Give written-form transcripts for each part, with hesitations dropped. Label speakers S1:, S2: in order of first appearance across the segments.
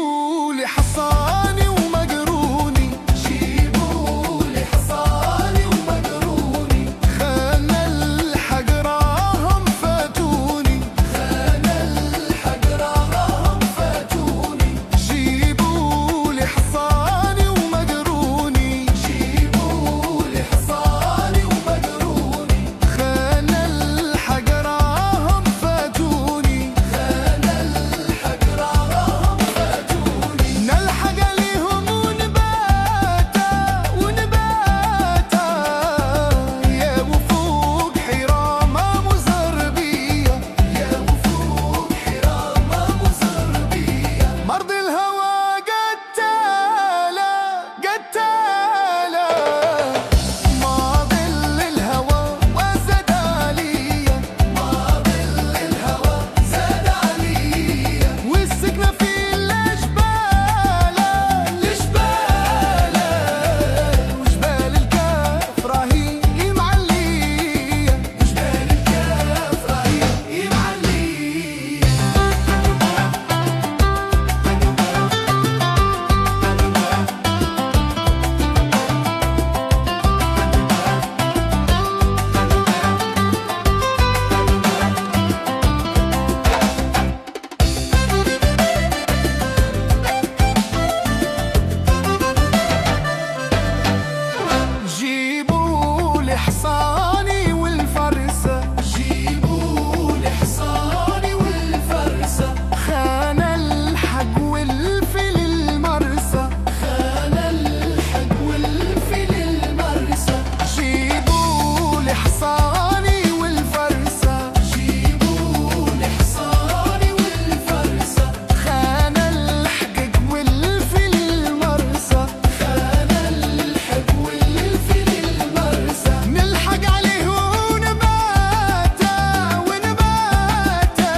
S1: جيبوا لي حصاني ومقروني، جيبوا لي حصاني ومقروني، خان الحق راهم فاتوني، خان الحق راهم فاتوني، جيبوا لي حصاني ومقروني، جيبوا لي حصاني ومقروني، خان الحق راهم فاتوني، خان الحق راهم فاتوني، نلحق عليهم ونباتا ونباتا، يا وفوق حرامة مزربية، يا وفوق حرامة مزربية، مرض الهوى قتالة قتالة، ما ظل الهوى وزاد عليا، ما ظل الهوى زاد عليا، والسكنة في الجبالة الجبالة، وجبال الكاف راهي معلية، جبال الكاف راهي معلية. جيبوا لي حصاني والفرسة، جيبوا لي حصاني والفرسة، خان الحق والفل المرسى، خان الحق والفل المرسى، جيبوا لي حصاني والفرسة، جيبوا لي حصاني والفرسة، خان الحق والفل المرسى، خان الحق والفل المرسى، نلحق عليه ونباتا ونباتا،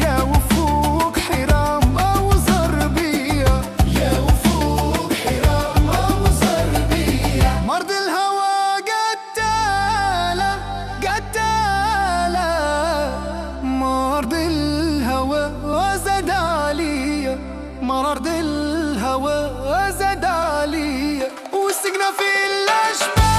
S1: يا وفوق حرامة وزربية، يا وفوق حرامة وزربية، مرض الهوى قتالة قتالة، مرض الهوى زاد عليا، مرض الهوى زاد عليا، والسكنة في الأجبال.